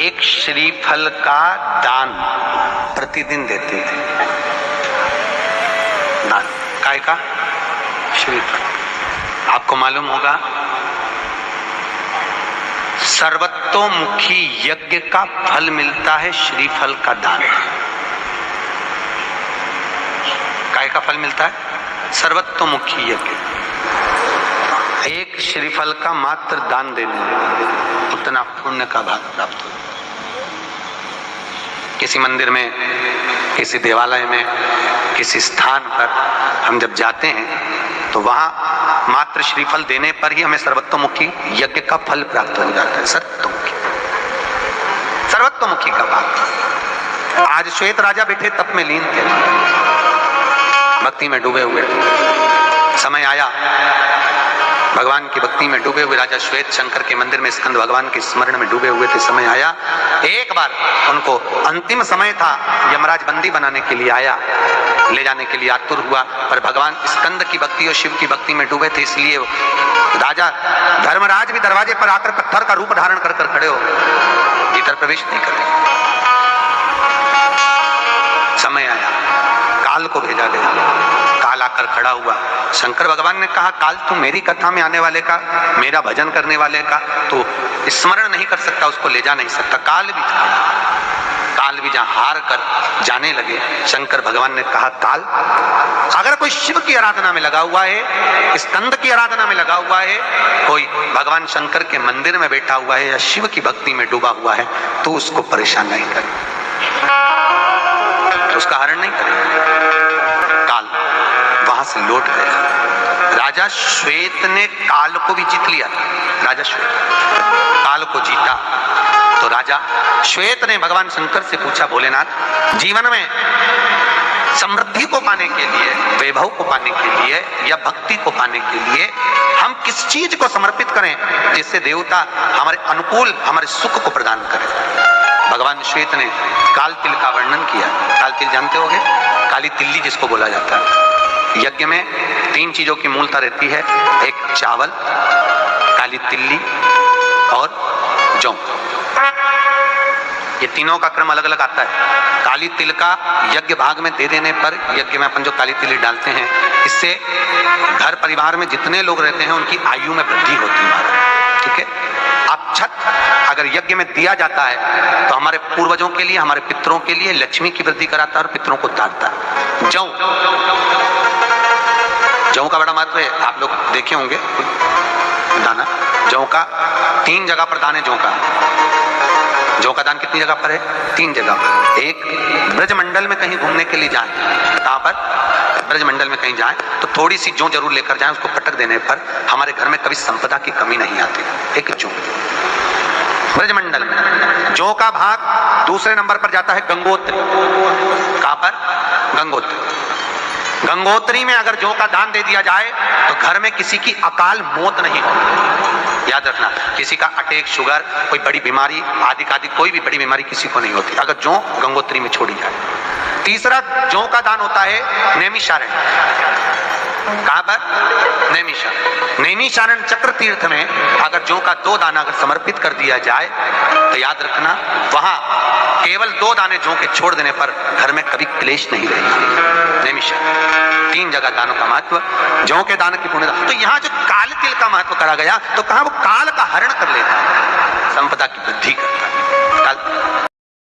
एक श्रीफल का दान प्रतिदिन देते थे। दान काय का? श्रीफल। आपको मालूम होगा सर्वतोमुखी यज्ञ का फल मिलता है श्रीफल का दान। काय का फल मिलता है? सर्वतोमुखी यज्ञ। एक श्रीफल का मात्र दान देने में उतना पुण्य का भाग प्राप्त हो। किसी मंदिर में, किसी देवालय में, किसी स्थान पर हम जब जाते हैं तो वहां मात्र श्रीफल देने पर ही हमें सर्वतोमुखी यज्ञ का फल प्राप्त हो जाता है। सर्वतोमुखी का भाग। आज श्वेत राजा बैठे तप में लीन थे, भक्ति में डूबे हुए। समय आया, भगवान की भक्ति में डूबे हुए राजा श्वेत शंकर के मंदिर में स्कंद भगवान के स्मरण में डूबे हुए थे। समय आया, एक बार उनको अंतिम समय था, यमराज बंदी बनाने के लिए आया, ले जाने के लिए आतुर हुआ, पर भगवान स्कंद की भक्ति और शिव की भक्ति में डूबे थे, इसलिए राजा धर्मराज भी दरवाजे पर आकर पत्थर का रूप धारण कर खड़े हो गए, भीतर प्रवेश नहीं कर रहे। समय आया, काल को भेजा गया। काल आकर खड़ा हुआ। शंकर भगवान ने कहा, काल तू मेरी कथा में आने वाले का, मेरा भजन करने वाले का तो स्मरण नहीं कर सकता, उसको ले जा नहीं सकता। काल भी जहां हार कर जाने लगे, शंकर भगवान ने कहा, काल अगर कोई शिव की आराधना में लगा हुआ है, स्कंद की आराधना में लगा हुआ है, कोई भगवान शंकर के मंदिर में बैठा हुआ है या शिव की भक्ति में डूबा हुआ है, तो उसको परेशान नहीं करे, तो उसका हरण नहीं करे। काल वहां से लौट गया। राजा श्वेत ने काल को भी जीत लिया था। राजा श्वेत काल को जीता तो राजा श्वेत ने भगवान शंकर से पूछा, भोलेनाथ, जीवन में समृद्धि को पाने के लिए, वैभव को पाने के लिए या भक्ति को पाने के लिए हम किस चीज को समर्पित करें जिससे देवता हमारे अनुकूल, हमारे सुख को प्रदान करें? भगवान श्वेत ने काल तिल का वर्णन किया। काल तिल जानते होंगे, काली तिल्ली जिसको बोला जाता है। यज्ञ में 3 चीजों की मूलता रहती है, एक चावल, काली तिल्ली और जौ। ये तीनों का क्रम अलग अलग आता है। काली तिल का यज्ञ भाग में दे देने पर, यज्ञ में अपन जो काली तिल्ली डालते हैं, इससे घर परिवार में जितने लोग रहते हैं उनकी आयु में वृद्धि होती है। ठीक है। अब छत अगर यज्ञ में दिया जाता है तो हमारे पूर्वजों के लिए, हमारे पितरों के लिए लक्ष्मी की वृद्धि कराता है और पितरों को तारता है। जौ का बड़ा महत्व है। आप लोग देखे होंगे दाना, जौ का 3 जगह पर दान है। जौ का दान कितनी जगह पर है? 3 जगह पर। एक, ब्रजमंडल में कहीं घूमने के लिए जाएं, कहां पर? ब्रजमंडल में कहीं जाएं तो थोड़ी सी जौ जरूर लेकर जाएं, उसको पटक देने पर हमारे घर में कभी संपदा की कमी नहीं आती। एक जौ ब्रजमंडल में। जौ का भाग दूसरे नंबर पर जाता है गंगोत्री। कहां पर? गंगोत्री। गंगोत्री में अगर जौ का दान दे दिया जाए तो घर में किसी की अकाल मौत नहीं होती। याद रखना, किसी का अटैक, शुगर, कोई बड़ी बीमारी आदि कोई भी बड़ी बीमारी किसी को नहीं होती अगर जौ गंगोत्री में छोड़ी जाए। तीसरा जौ का दान होता है नैमिषारण्य। कहां पर? नैमिषारण्य। नैमिषारण्य चक्र तीर्थ में अगर जौ का 2 दाना अगर समर्पित कर दिया जाए तो याद रखना, वहां केवल 2 दाने जौ के छोड़ देने पर घर में कभी क्लेश नहीं रहेगा। नैमिषारण्य। 3 जगह दानों का महत्व, जौ के दान की पुण्य। तो यहाँ जो काल तिल का महत्व करा गया, तो कहा वो काल का हरण कर लेता है, संपदा की वृद्धि करता है।